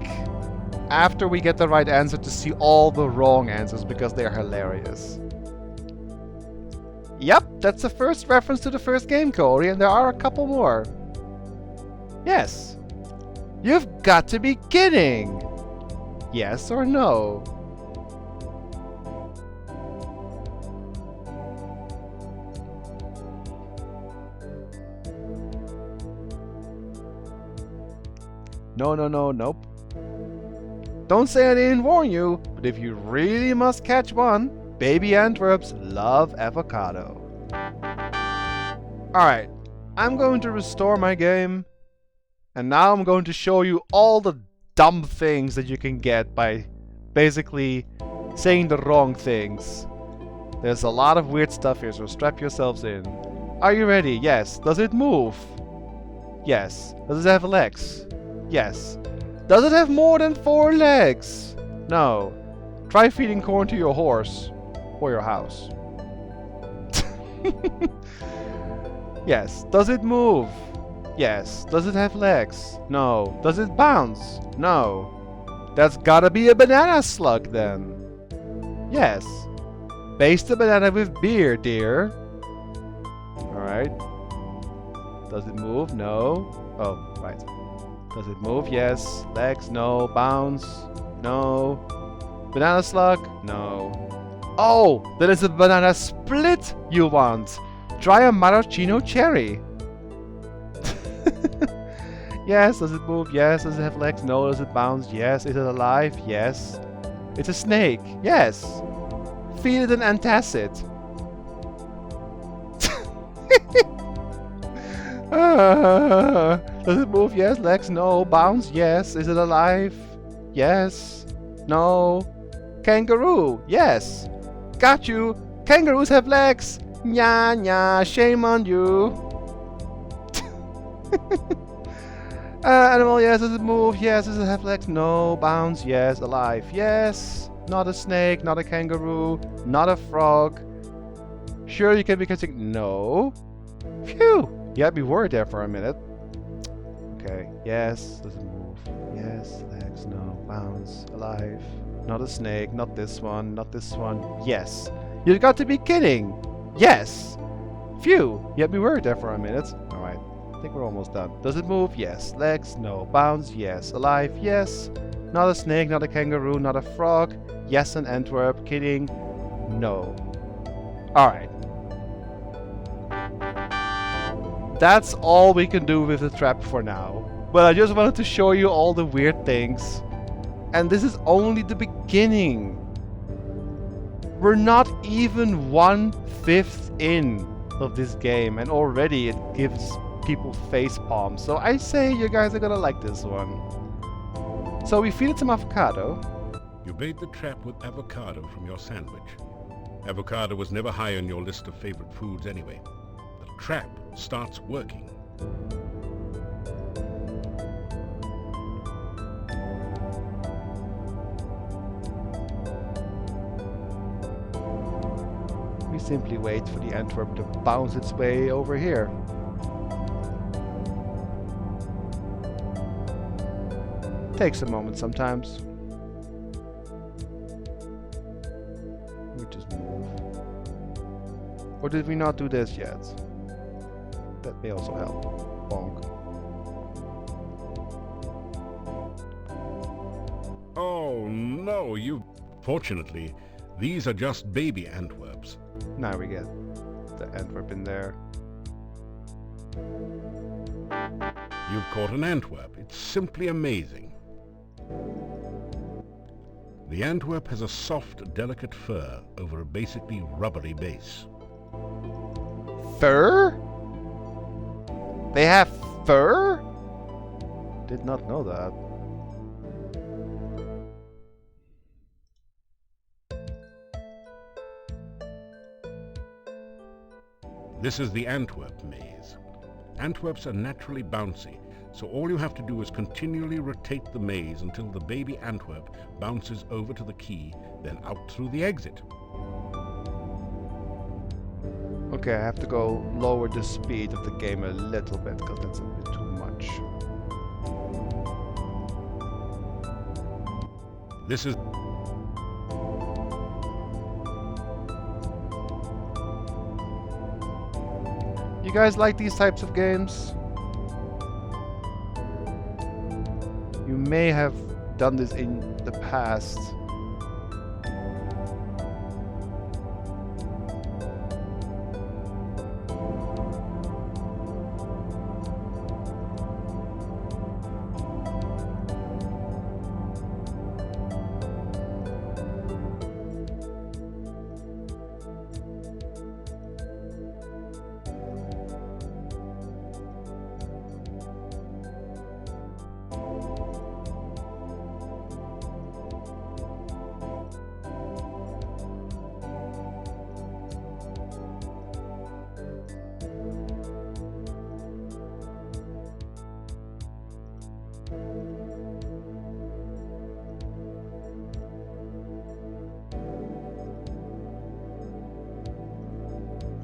after we get the right answer to see all the wrong answers because they're hilarious. Yep, that's the first reference to the first game, Corey, and there are a couple more. Yes. You've got to be kidding! Yes or no? No, no, no, nope. Don't say I didn't warn you, but if you really must catch one, baby Antwerps love avocado. Alright, I'm going to restore my game, and now I'm going to show you all the dumb things that you can get by basically saying the wrong things. There's a lot of weird stuff here, so strap yourselves in. Are you ready? Yes. Does it move? Yes. Does it have legs? Yes. Does it have more than 4 legs? No. Try feeding corn to your horse. Or your house. Yes. Does it move? Yes. Does it have legs? No. Does it bounce? No. That's gotta be a banana slug then. Yes. Baste the banana with beer, dear. Alright. Does it move? No. Oh, right. Does it move? Yes. Legs? No. Bounce? No. Banana slug? No. Oh! Then it's a banana split you want! Try a maraschino cherry! Yes. Does it move? Yes. Does it have legs? No. Does it bounce? Yes. Is it alive? Yes. It's a snake? Yes. Feed it an antacid. Does it move? Yes. Legs? No. Bounce? Yes. Is it alive? Yes. No. Kangaroo? Yes. Got you. Kangaroos have legs. Nya nya. Shame on you. Animal? Yes. Does it move? Yes. Does it have legs? No. Bounce? Yes. Alive? Yes. Not a snake. Not a kangaroo. Not a frog. Sure you can be catching... No. Phew. You had me worried there for a minute. Okay. Yes. Does it move? Yes. Legs. No. Bounce. Alive. Not a snake. Not this one. Not this one. Yes. You've got to be kidding. Yes. Phew. You had me worried there for a minute. Alright. I think we're almost done. Does it move? Yes. Legs? No. Bounce? Yes. Alive? Yes. Not a snake. Not a kangaroo. Not a frog. Yes, an Antwerp. Kidding. No. Alright. That's all we can do with the trap for now. But I just wanted to show you all the weird things. And this is only the beginning. We're not even 1/5 in of this game, and already it gives people face palms. So I say you guys are gonna like this one. So we feed it some avocado. You bait the trap with avocado from your sandwich. Avocado was never high on your list of favorite foods anyway. trap starts working. We simply wait for the Antwerp to bounce its way over here. Takes a moment sometimes. We just move. Or did we not do this yet? That may also help. Bonk. Oh no, you... Fortunately, these are just baby Antwerps. Now we get the Antwerp in there. You've caught an Antwerp. It's simply amazing. The Antwerp has a soft, delicate fur over a basically rubbery base. Fur? They have fur? Did not know that. This is the Antwerp maze. Antwerps are naturally bouncy, so all you have to do is continually rotate the maze until the baby Antwerp bounces over to the key, then out through the exit. Okay, I have to go lower the speed of the game a little bit, because that's a bit too much. This is... You guys like these types of games? You may have done this in the past.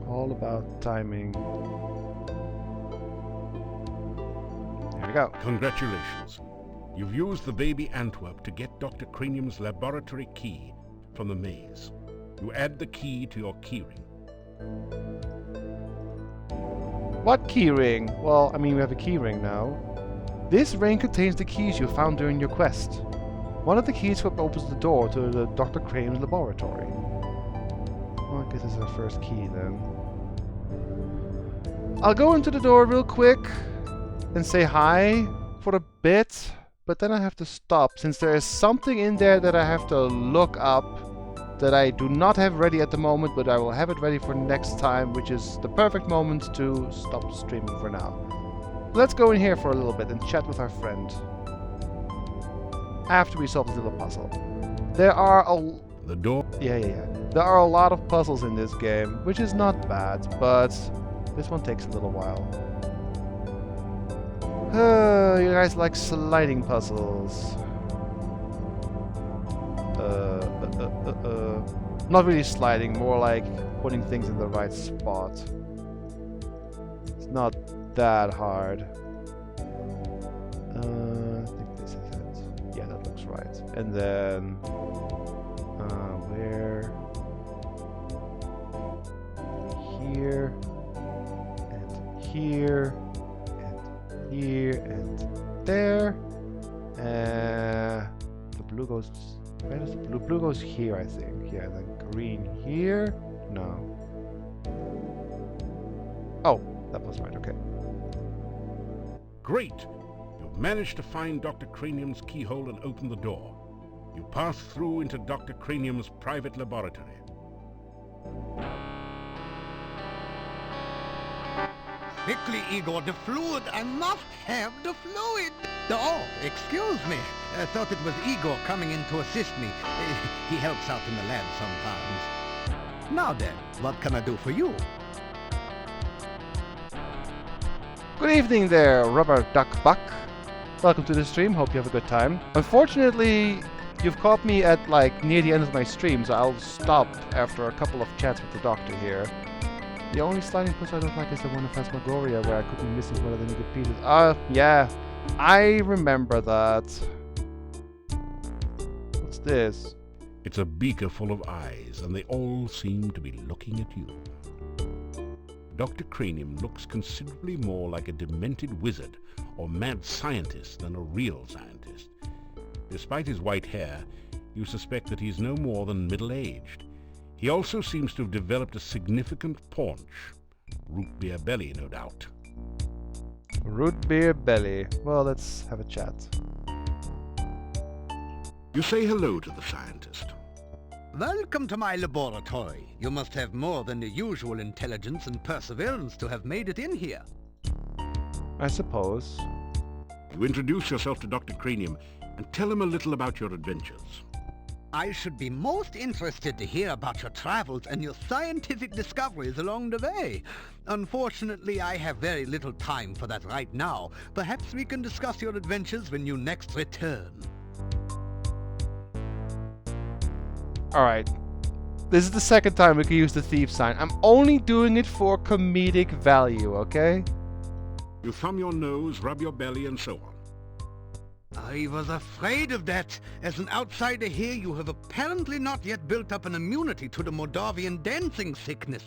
All about timing. There we go. Congratulations. You've used the baby Antwerp to get Dr. Cranium's laboratory key from the maze. You add the key to your keyring. What keyring? Well, I mean, we have a keyring now. This ring contains the keys you found during your quest. One of the keys opens the door to the Dr. Cranium's laboratory. Well, I guess this is our first key then. I'll go into the door real quick and say hi for a bit, but then I have to stop since there is something in there that I have to look up that I do not have ready at the moment, but I will have it ready for next time, which is the perfect moment to stop streaming for now. Let's go in here for a little bit and chat with our friend after we solve this little puzzle. There are The door... Yeah. There are a lot of puzzles in this game, which is not bad, but this one takes a little while. You guys like sliding puzzles. Not really sliding, more like putting things in the right spot. It's not that hard. I think this is it. Yeah, that looks right. And then... where? Here. And here. And here. And there. The blue goes... Where does the blue? Blue goes here, I think. Yeah, then green here? No. Oh, that was right, okay. Great! You've managed to find Dr. Cranium's keyhole and open the door. You pass through into Dr. Cranium's private laboratory. Quickly, Igor, the fluid. I must have the fluid. Oh, excuse me. I thought it was Igor coming in to assist me. He helps out in the lab sometimes. Now then, what can I do for you? Good evening there, Rubber Duck Buck. Welcome to the stream, hope you have a good time. Unfortunately, you've caught me at like near the end of my stream, so I'll stop after a couple of chats with the doctor here. The only sliding puzzle I don't like is the one in Phasmagoria where I could be missing one of the needed pieces. Yeah, I remember that. What's this? It's a beaker full of eyes, and they all seem to be looking at you. Dr. Cranium looks considerably more like a demented wizard or mad scientist than a real scientist. Despite his white hair, you suspect that he's no more than middle-aged. He also seems to have developed a significant paunch. Root beer belly, no doubt. Root beer belly. Well, let's have a chat. You say hello to the scientist. Welcome to my laboratory. You must have more than the usual intelligence and perseverance to have made it in here. I suppose. You introduce yourself to Dr. Cranium and tell him a little about your adventures. I should be most interested to hear about your travels and your scientific discoveries along the way. Unfortunately, I have very little time for that right now. Perhaps we can discuss your adventures when you next return. Alright. This is the second time we can use the thief sign. I'm only doing it for comedic value, okay? You thumb your nose, rub your belly, and so on. I was afraid of that. As an outsider here, you have apparently not yet built up an immunity to the Moldavian dancing sickness.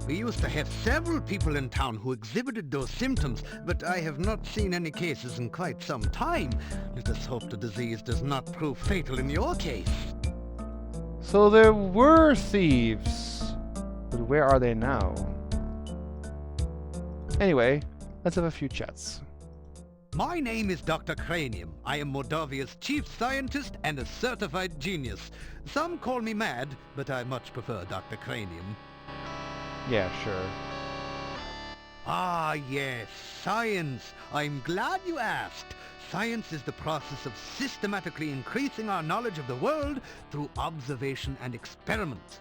We used to have several people in town who exhibited those symptoms, but I have not seen any cases in quite some time. Let us hope the disease does not prove fatal in your case. So there were thieves. But where are they now? Anyway, let's have a few chats. My name is Dr. Cranium. I am Moldavia's chief scientist and a certified genius. Some call me mad, but I much prefer Dr. Cranium. Yeah, sure. Ah, yes, science. I'm glad you asked. Science is the process of systematically increasing our knowledge of the world through observation and experiment.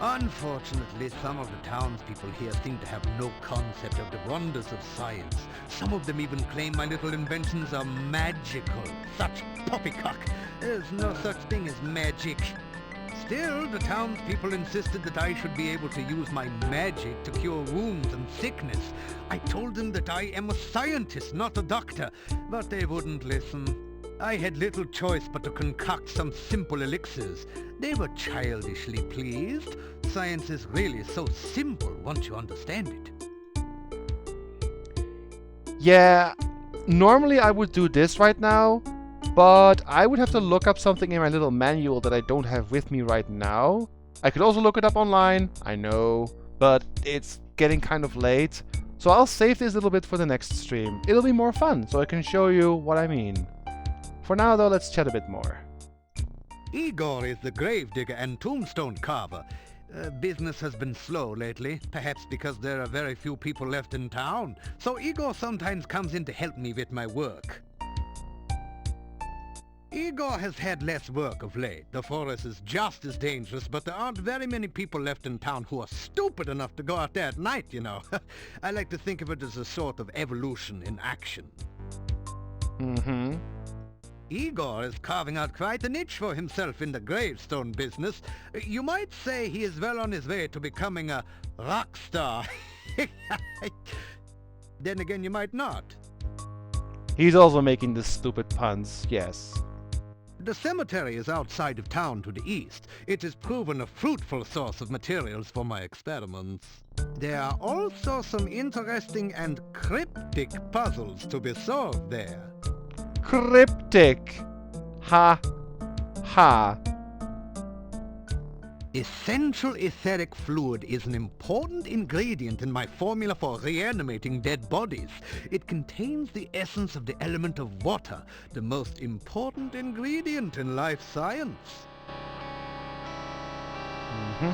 Unfortunately, some of the townspeople here seem to have no concept of the wonders of science. Some of them even claim my little inventions are magical. Such poppycock. There's no such thing as magic. Still, the townspeople insisted that I should be able to use my magic to cure wounds and sickness. I told them that I am a scientist, not a doctor, but they wouldn't listen. I had little choice but to concoct some simple elixirs. They were childishly pleased. Science is really so simple once you understand it. Yeah, normally I would do this right now, but I would have to look up something in my little manual that I don't have with me right now. I could also look it up online, I know, but it's getting kind of late. So I'll save this a little bit for the next stream. It'll be more fun, so I can show you what I mean. For now though, let's chat a bit more. Igor is the gravedigger and tombstone carver. Business has been slow lately, perhaps because there are very few people left in town. So Igor sometimes comes in to help me with my work. Igor has had less work of late. The forest is just as dangerous, but there aren't very many people left in town who are stupid enough to go out there at night, you know. I like to think of it as a sort of evolution in action. Mm-hmm. Igor is carving out quite a niche for himself in the gravestone business. You might say he is well on his way to becoming a rock star. Then again, you might not. He's also making the stupid puns, yes. The cemetery is outside of town to the east. It has proven a fruitful source of materials for my experiments. There are also some interesting and cryptic puzzles to be solved there. Cryptic. Ha. Ha. Essential etheric fluid is an important ingredient in my formula for reanimating dead bodies. It contains the essence of the element of water, the most important ingredient in life science. Mm-hmm.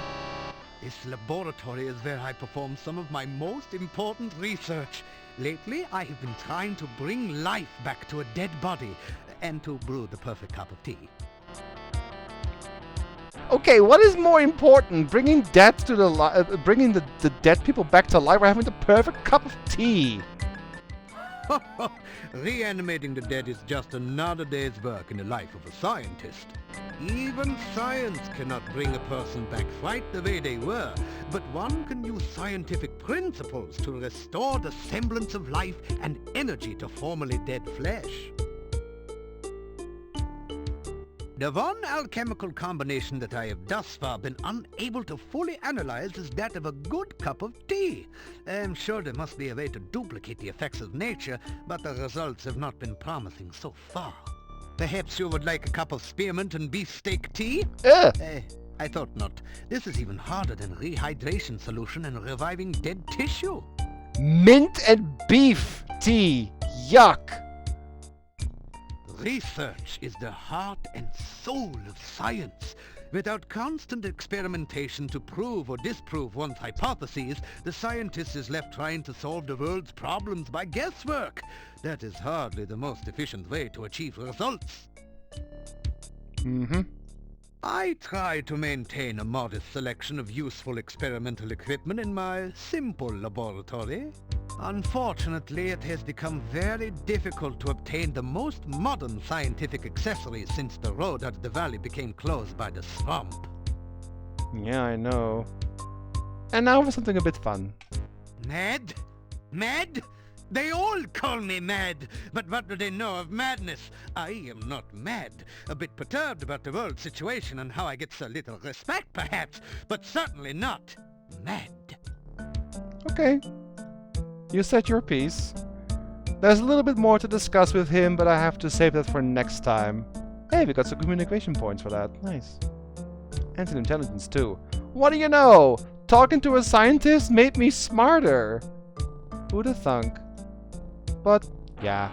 This laboratory is where I perform some of my most important research. Lately, I have been trying to bring life back to a dead body and to brew the perfect cup of tea. Okay, what is more important, bringing death to the bringing the dead people back to life, or having the perfect cup of tea? Reanimating the dead is just another day's work in the life of a scientist. Even science cannot bring a person back right the way they were, but one can use scientific principles to restore the semblance of life and energy to formerly dead flesh. The one alchemical combination that I have thus far been unable to fully analyze is that of a good cup of tea. I'm sure there must be a way to duplicate the effects of nature, but the results have not been promising so far. Perhaps you would like a cup of spearmint and beefsteak tea? I thought not. This is even harder than rehydration solution and reviving dead tissue. Mint and beef tea. Yuck. Research is the heart and soul of science. Without constant experimentation to prove or disprove one's hypotheses, the scientist is left trying to solve the world's problems by guesswork. That is hardly the most efficient way to achieve results. I try to maintain a modest selection of useful experimental equipment in my simple laboratory. Unfortunately, it has become very difficult to obtain the most modern scientific accessories since the road out of the valley became closed by the swamp. Yeah, I know. And now for something a bit fun. Mad? Mad? They all call me mad, but what do they know of madness? I am not mad. A bit perturbed about the world situation and how I get so little respect, perhaps, but certainly not mad. Okay. You said your piece. There's a little bit more to discuss with him, but I have to save that for next time. Hey, we got some communication points for that. Nice. And some intelligence too. What do you know? Talking to a scientist made me smarter. Who'da thunk? But yeah,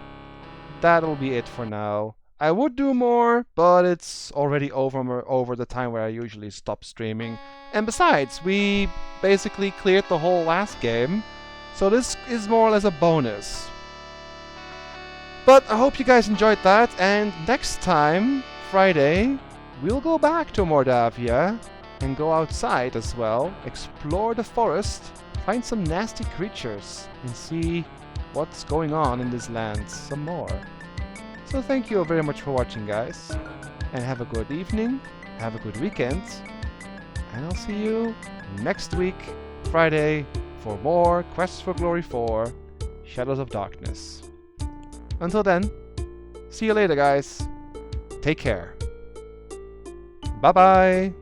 that'll be it for now. I would do more, but it's already over the time where I usually stop streaming. And besides, we basically cleared the whole last game, so this is more or less a bonus. But I hope you guys enjoyed that, and next time, Friday, we'll go back to Mordavia and go outside as well, explore the forest, find some nasty creatures, and see what's going on in this land some more. So thank you very much for watching, guys, and have a good evening, have a good weekend, and I'll see you next week, Friday, for more Quest for Glory 4 Shadows of Darkness. Until then, see you later, guys. Take care. Bye-bye.